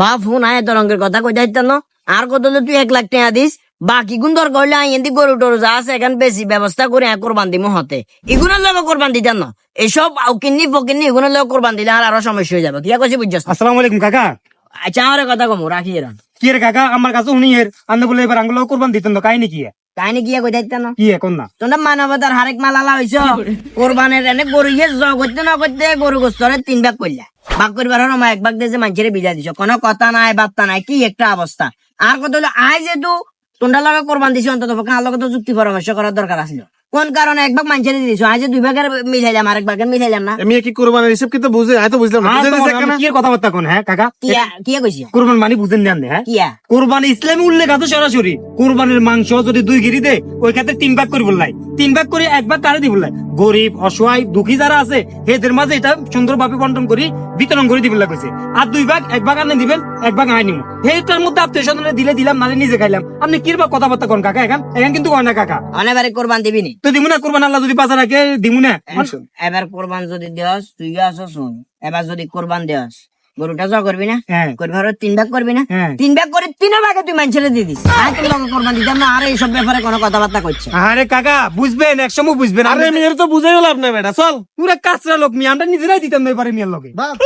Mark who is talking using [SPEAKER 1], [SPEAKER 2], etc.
[SPEAKER 1] বাপ ফোন আয় তরঙ্গের কথা কই যাইত না আর কত হলে তুই 1 লাখ টাকা দিস বাকি গুণ দরকার হইলে আইয়েন্দি গরু টরু যা আছে এখন বেশি ব্যবস্থা করে কোরবান দিমু হতে এগুলোর লগে কোরবান দিতেন না এইসব কিন্নি ফকিন্নি এগুলোর লগে কোরবান দিলে আর আরো সমস্যা হয়ে যাবে কি কইছি বুঝছস?
[SPEAKER 2] আসসালামু আলাইকুম কাকা।
[SPEAKER 1] আচ্ছা আমার কথা কমু রাখি এরা
[SPEAKER 2] কি রে কাকা, আমার কাছে উনি এর আন্দে বলে এবার আঙ্গুলো কোরবান দিতেন তো কাহিনী কি?
[SPEAKER 1] কাহিনী কি কই যাইত না
[SPEAKER 2] কি এখন না
[SPEAKER 1] তোমরা মানবতার হারেক মালালা হইছ কোরবানের এনে গরু ইয়ে করতে না করতে গরু গোস্তরে 3 ভাগ করলা ভাগ করবার সময় 1 ভাগ দিয়ে মানুষের বিজা দিছ কোনো কথা নাই বার্তা নাই কি একটা অবস্থা। আর কত হলো আয় যেহেতু তোমরা লগে কোরবান দিছি অন্তত পক্ষে আর লগে তো যুক্তি পরামর্শ করার দরকার আছিল কোন কারণে 1 ভাগ মানুষের দিয়েছ আজ 2 ভাগের মিলাইলাম আর 1 ভাগের মিলাইলাম না
[SPEAKER 3] আমি কি কোরবানের হিসাব কি তো বুঝে আমি তো বুঝলাম না বুঝে দিছে কেন
[SPEAKER 2] কি কথাবার্তা কোন? হ্যাঁ কাকা,
[SPEAKER 1] কি কইছি
[SPEAKER 2] কোরবান মানে বুঝেন না হ্যাঁ
[SPEAKER 1] কিয়া
[SPEAKER 2] কোরবানি ইসলামী উল্লেখ আছে সরাসরি। কোরবানির মাংস যদি 2 কেজি দেয় ওই ক্ষেত্রে 3 ভাগ করে বললাই, 3 ভাগ করে 1 ভাগ কারে দি বললাই গরিব অসহায় দুঃখী যারা আছে এদের মাঝে এটা সুন্দরভাবে বন্টন করি বিতরণ করে দিবেন লাগছে। আর 2 ভাগ 1 ভাগ আনে দিবেন 1 ভাগ আয় নিমু এইটার মধ্যে আত্মীয় স্বজনে দিলে দিলাম নালে নিজে খাইলাম। আপনি কি কথাবার্তা কোন কাকা? এখন এখন কিন্তু কয় না কাকা
[SPEAKER 1] অনেবারে কোরবান দিবি নি
[SPEAKER 2] তো দিমু না কোরবান আল্লাহ যদি বাঁচা রাখে দিমু না।
[SPEAKER 1] এবার কোরবান যদি দেওয়াস তুই আছো শুন এবার যদি কোরবান দেওয়াস গরুটা যা করবি না
[SPEAKER 2] হ্যাঁ
[SPEAKER 1] করবি 3 ভাগ করবি না
[SPEAKER 2] হ্যাঁ
[SPEAKER 1] 3 ভাগ করে 3 ভাগে তুই মানুষের দিয়ে দিস আর তোর লগে কোরবান দিতাম না আর এইসব ব্যাপারে কোনো কথাবার্তা করছে
[SPEAKER 2] আরে কাকা বুঝবেন একসময় বুঝবেন।
[SPEAKER 3] আরে মেয়ের তো বুঝাইও লাভ নাই বেটা চল
[SPEAKER 2] পুরা কাঁচরা লোক মিয়া আমরা নিজেরাই দিতাম না এবারে মিয়ার লগে।
[SPEAKER 3] বাপ